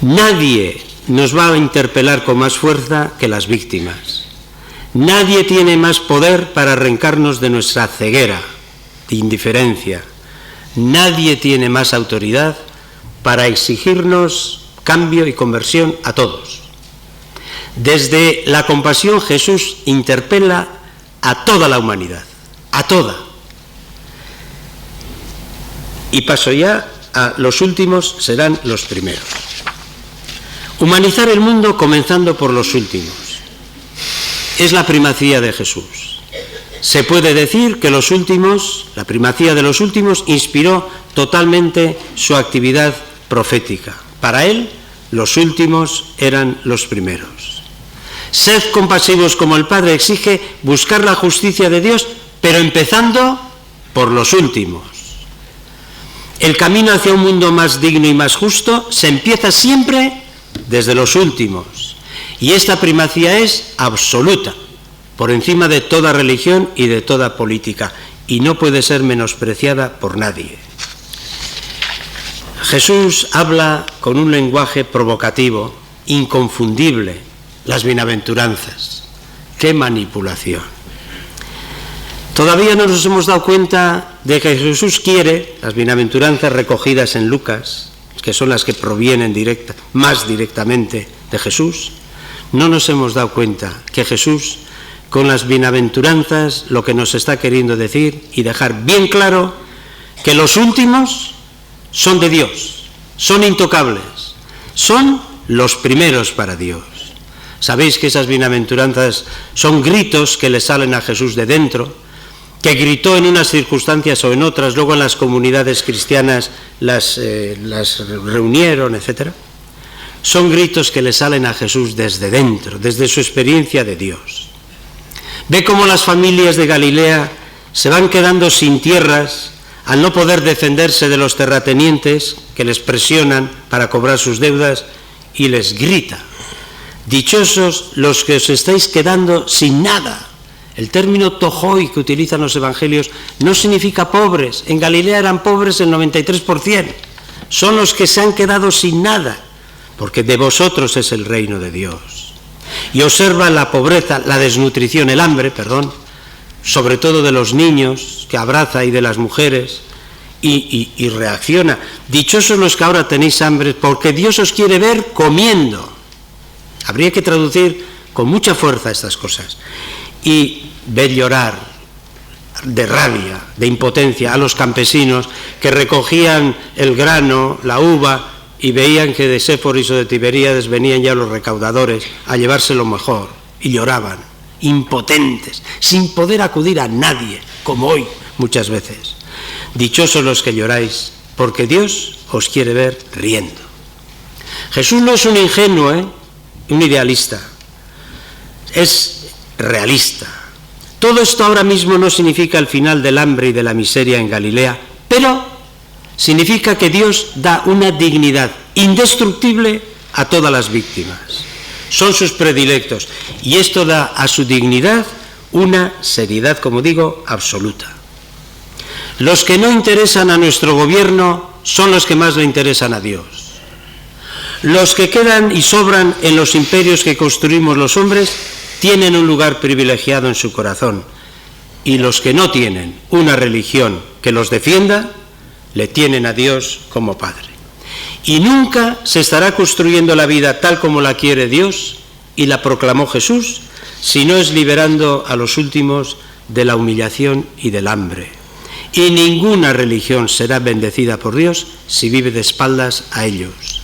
Nadie nos va a interpelar con más fuerza que las víctimas. Nadie tiene más poder para arrancarnos de nuestra ceguera, de indiferencia. Nadie tiene más autoridad para exigirnos cambio y conversión a todos. Desde la compasión Jesús interpela a toda la humanidad, a toda. Y paso ya a los últimos serán los primeros. Humanizar el mundo comenzando por los últimos. Es la primacía de Jesús. Se puede decir que los últimos, la primacía de los últimos, inspiró totalmente su actividad profética. Para él, los últimos eran los primeros. Sed compasivos como el Padre exige, buscar la justicia de Dios, pero empezando por los últimos. El camino hacia un mundo más digno y más justo se empieza siempre desde los últimos. Y esta primacía es absoluta, por encima de toda religión y de toda política, y no puede ser menospreciada por nadie. Jesús habla con un lenguaje provocativo, inconfundible, las bienaventuranzas. ¡Qué manipulación! Todavía no nos hemos dado cuenta de que Jesús quiere las bienaventuranzas recogidas en Lucas, que son las que provienen más directamente de Jesús. No nos hemos dado cuenta que Jesús, con las bienaventuranzas, lo que nos está queriendo decir y dejar bien claro que los últimos son de Dios, son intocables, son los primeros para Dios. Sabéis que esas bienaventuranzas son gritos que le salen a Jesús de dentro, que gritó en unas circunstancias o en otras, luego en las comunidades cristianas las reunieron, etc. Son gritos que le salen a Jesús desde dentro, desde su experiencia de Dios. Ve cómo las familias de Galilea se van quedando sin tierras al no poder defenderse de los terratenientes que les presionan para cobrar sus deudas, y les grita: dichosos los que os estáis quedando sin nada. El término tojoi que utilizan los evangelios no significa pobres. En Galilea eran pobres el 93%. Son los que se han quedado sin nada, porque de vosotros es el reino de Dios. Y observa la pobreza, la desnutrición, el hambre, sobre todo de los niños que abraza y de las mujeres, y reacciona: dichosos los que ahora tenéis hambre, porque Dios os quiere ver comiendo. Habría que traducir con mucha fuerza estas cosas. Y ver llorar de rabia, de impotencia a los campesinos que recogían el grano, la uva, y veían que de Séforis o de Tiberíades venían ya los recaudadores a llevarse lo mejor, y lloraban, impotentes, sin poder acudir a nadie, como hoy muchas veces. Dichosos los que lloráis, porque Dios os quiere ver riendo. Jesús no es un ingenuo, un idealista, es realista. Todo esto ahora mismo no significa el final del hambre y de la miseria en Galilea, pero significa que Dios da una dignidad indestructible a todas las víctimas. Son sus predilectos, y esto da a su dignidad una seriedad, como digo, absoluta. Los que no interesan a nuestro gobierno son los que más le interesan a Dios. Los que quedan y sobran en los imperios que construimos los hombres tienen un lugar privilegiado en su corazón, y los que no tienen una religión que los defienda, le tienen a Dios como Padre. Y nunca se estará construyendo la vida tal como la quiere Dios y la proclamó Jesús, si no es liberando a los últimos de la humillación y del hambre. Y ninguna religión será bendecida por Dios si vive de espaldas a ellos.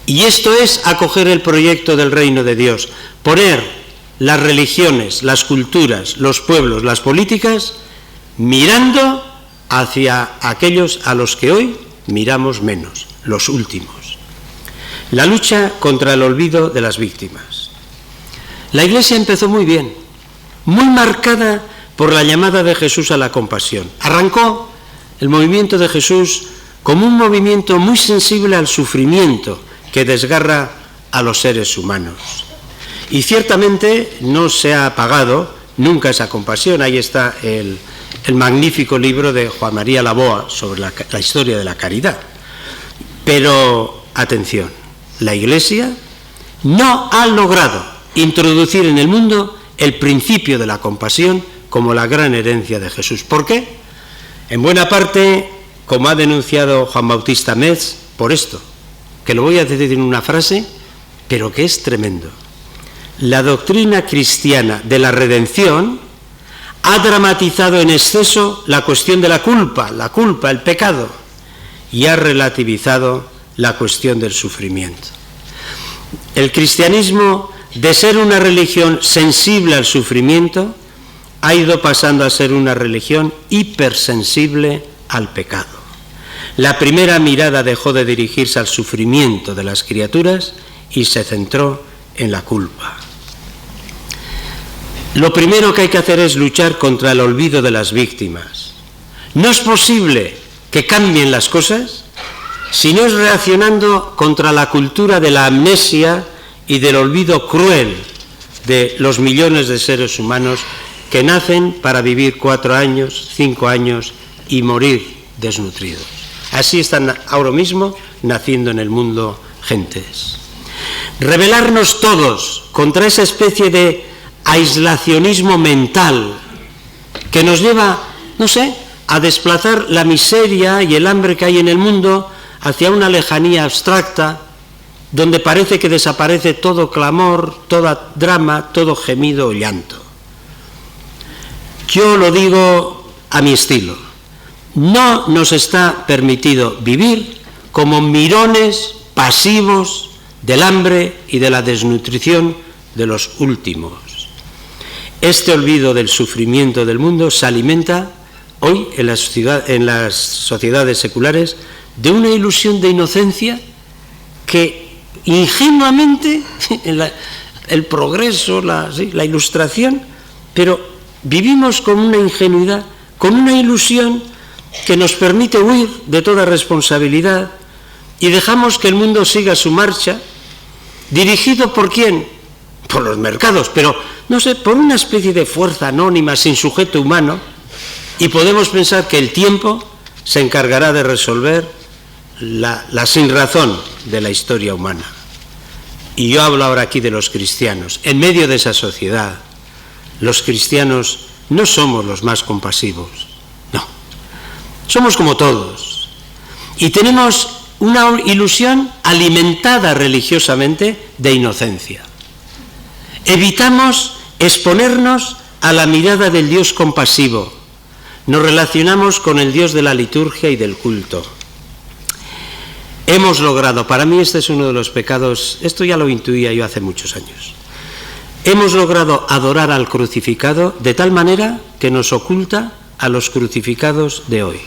Y esto es acoger el proyecto del reino de Dios, poner las religiones, las culturas, los pueblos, las políticas, mirando hacia aquellos a los que hoy miramos menos, los últimos. La lucha contra el olvido de las víctimas. La Iglesia empezó muy bien, muy marcada por la llamada de Jesús a la compasión. Arrancó el movimiento de Jesús como un movimiento muy sensible al sufrimiento que desgarra a los seres humanos. Y ciertamente no se ha apagado nunca esa compasión. Ahí está el magnífico libro de Juan María Laboa sobre la historia de la caridad. Pero, atención, la Iglesia no ha logrado introducir en el mundo el principio de la compasión como la gran herencia de Jesús. ¿Por qué? En buena parte, como ha denunciado Juan Bautista Metz, por esto, que lo voy a decir en una frase, pero que es tremendo. La doctrina cristiana de la redención ha dramatizado en exceso la cuestión de la culpa, el pecado, y ha relativizado la cuestión del sufrimiento. El cristianismo, de ser una religión sensible al sufrimiento, ha ido pasando a ser una religión hipersensible al pecado. La primera mirada dejó de dirigirse al sufrimiento de las criaturas y se centró en la culpa. Lo primero que hay que hacer es luchar contra el olvido de las víctimas. No es posible que cambien las cosas si no es reaccionando contra la cultura de la amnesia y del olvido cruel de los millones de seres humanos que nacen para vivir 4 años, 5 años y morir desnutridos. Así están ahora mismo naciendo en el mundo gentes. Rebelarnos todos contra esa especie de aislacionismo mental que nos lleva, a desplazar la miseria y el hambre que hay en el mundo hacia una lejanía abstracta donde parece que desaparece todo clamor, toda drama, todo gemido o llanto. Yo lo digo a mi estilo. No nos está permitido vivir como mirones pasivos del hambre y de la desnutrición de los últimos. Este olvido del sufrimiento del mundo se alimenta hoy en las sociedades seculares de una ilusión de inocencia que ingenuamente, el progreso, la ilustración, pero vivimos con una ingenuidad, con una ilusión que nos permite huir de toda responsabilidad y dejamos que el mundo siga su marcha, dirigido ¿por quién? Por los mercados, pero por una especie de fuerza anónima sin sujeto humano, y podemos pensar que el tiempo se encargará de resolver la sinrazón de la historia humana. Y yo hablo ahora aquí de los cristianos. En medio de esa sociedad, los cristianos no somos los más compasivos, no. Somos como todos. Y tenemos una ilusión alimentada religiosamente de inocencia. Evitamos exponernos a la mirada del Dios compasivo. Nos relacionamos con el Dios de la liturgia y del culto. Hemos logrado, para mí este es uno de los pecados, esto ya lo intuía yo hace muchos años, hemos logrado adorar al crucificado de tal manera que nos oculta a los crucificados de hoy.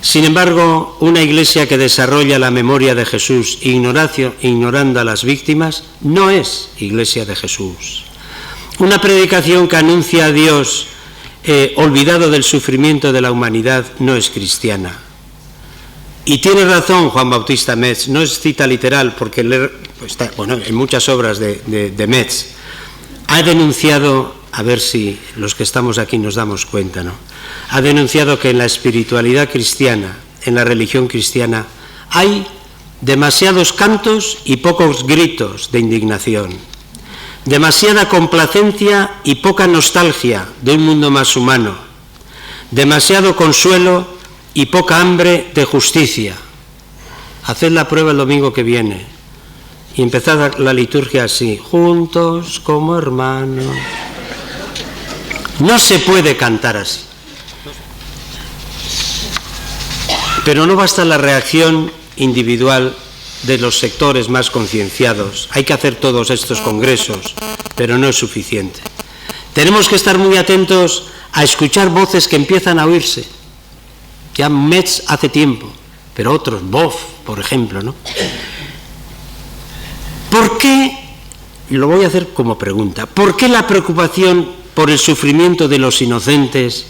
Sin embargo, una iglesia que desarrolla la memoria de Jesús ignorando a las víctimas no es iglesia de Jesús. Una predicación que anuncia a Dios olvidado del sufrimiento de la humanidad no es cristiana. Y tiene razón Juan Bautista Metz, no es cita literal porque está, en muchas obras de Metz ha denunciado, a ver si los que estamos aquí nos damos cuenta, ¿no? Ha denunciado que en la espiritualidad cristiana, en la religión cristiana, hay demasiados cantos y pocos gritos de indignación, demasiada complacencia y poca nostalgia de un mundo más humano, demasiado consuelo y poca hambre de justicia. Haced la prueba el domingo que viene y empezad la liturgia así, juntos como hermanos. No se puede cantar así. Pero no basta la reacción individual de los sectores más concienciados. Hay que hacer todos estos congresos, pero no es suficiente. Tenemos que estar muy atentos a escuchar voces que empiezan a oírse. Ya Metz hace tiempo, pero otros, Boff, por ejemplo, ¿no? ¿Por qué, y lo voy a hacer como pregunta, por qué la preocupación por el sufrimiento de los inocentes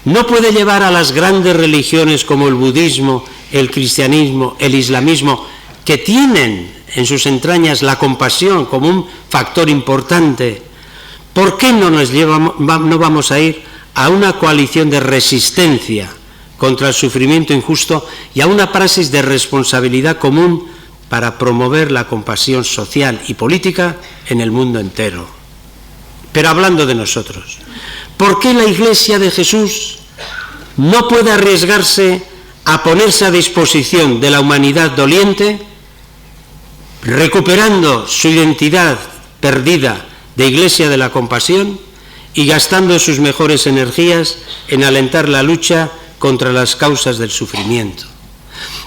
no puede llevar a las grandes religiones como el budismo, el cristianismo, el islamismo, que tienen en sus entrañas la compasión como un factor importante? ¿Por qué no vamos a ir a una coalición de resistencia contra el sufrimiento injusto y a una praxis de responsabilidad común para promover la compasión social y política en el mundo entero. Pero hablando de nosotros, ¿por qué la Iglesia de Jesús no puede arriesgarse a ponerse a disposición de la humanidad doliente, recuperando su identidad perdida de Iglesia de la compasión y gastando sus mejores energías en alentar la lucha contra las causas del sufrimiento?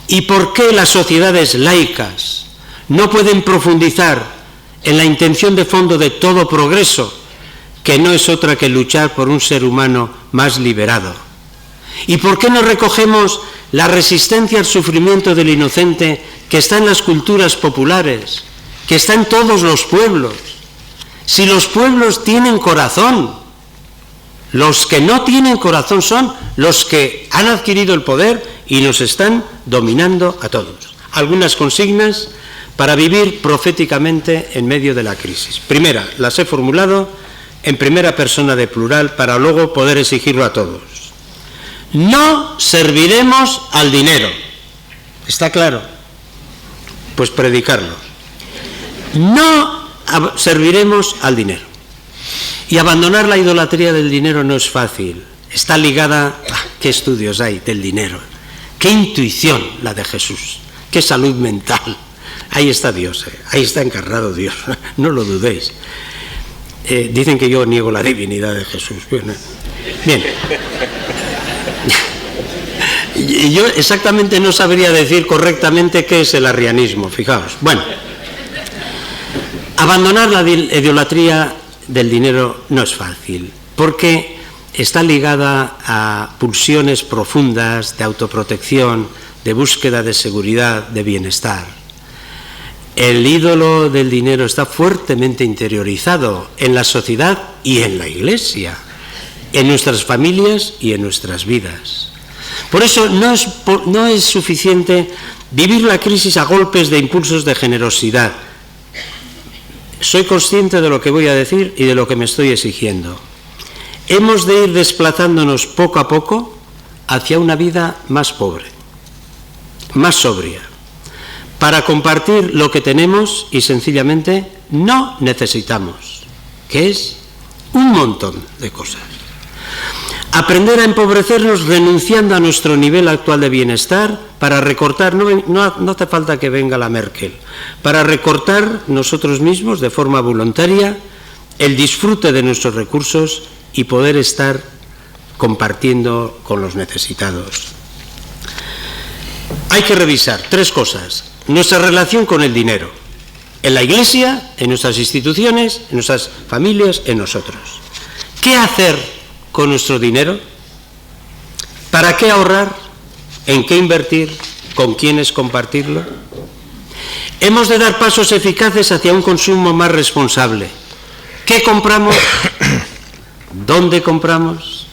¿Y por qué las sociedades laicas no pueden profundizar en la intención de fondo de todo progreso, que no es otra que luchar por un ser humano más liberado? ¿Y por qué no recogemos la resistencia al sufrimiento del inocente que está en las culturas populares, que está en todos los pueblos? Si los pueblos tienen corazón, los que no tienen corazón son los que han adquirido el poder y nos están dominando a todos. Algunas consignas para vivir proféticamente en medio de la crisis. Primera, las he formulado en primera persona de plural para luego poder exigirlo a todos. No serviremos al dinero. ¿Está claro? Pues predicarlo. No serviremos al dinero. Y abandonar la idolatría del dinero no es fácil. Está ligada... ¿Qué estudios hay del dinero? ¿Qué intuición la de Jesús? ¿Qué salud mental? Ahí está Dios, ahí está encarnado Dios, no lo dudéis. Dicen que yo niego la divinidad de Jesús. Bien. Y yo exactamente no sabría decir correctamente qué es el arrianismo, fijaos. Bueno, abandonar la idolatría del dinero no es fácil, porque está ligada a pulsiones profundas de autoprotección, de búsqueda de seguridad, de bienestar. El ídolo del dinero está fuertemente interiorizado en la sociedad y en la Iglesia, en nuestras familias y en nuestras vidas. Por eso no es suficiente vivir la crisis a golpes de impulsos de generosidad. Soy consciente de lo que voy a decir y de lo que me estoy exigiendo. Hemos de ir desplazándonos poco a poco hacia una vida más pobre, más sobria, para compartir lo que tenemos y sencillamente no necesitamos, que es un montón de cosas. Aprender a empobrecernos renunciando a nuestro nivel actual de bienestar para recortar, no hace falta que venga la Merkel, para recortar nosotros mismos de forma voluntaria el disfrute de nuestros recursos y poder estar compartiendo con los necesitados. Hay que revisar tres cosas: nuestra relación con el dinero, en la Iglesia, en nuestras instituciones, en nuestras familias, en nosotros. ¿Qué hacer con nuestro dinero? ¿Para qué ahorrar? ¿En qué invertir? ¿Con quiénes compartirlo? Hemos de dar pasos eficaces hacia un consumo más responsable. ¿Qué compramos? ¿Dónde compramos?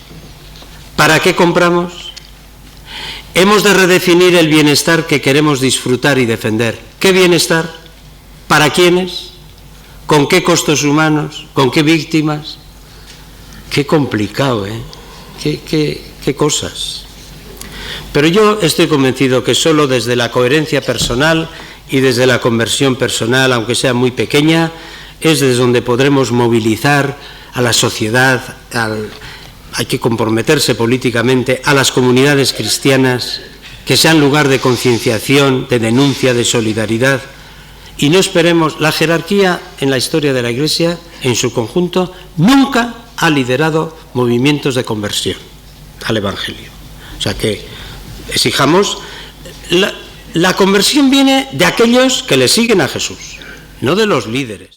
¿Para qué compramos? Hemos de redefinir el bienestar que queremos disfrutar y defender. ¿Qué bienestar? ¿Para quiénes? ¿Con qué costos humanos? ¿Con qué víctimas? Qué complicado, ¿eh? Qué cosas. Pero yo estoy convencido que solo desde la coherencia personal y desde la conversión personal, aunque sea muy pequeña, es desde donde podremos movilizar a la sociedad, hay que comprometerse políticamente, a las comunidades cristianas, que sean lugar de concienciación, de denuncia, de solidaridad. Y no esperemos, la jerarquía en la historia de la Iglesia, en su conjunto, nunca ha liderado movimientos de conversión al Evangelio. O sea que exijamos, la conversión viene de aquellos que le siguen a Jesús, no de los líderes.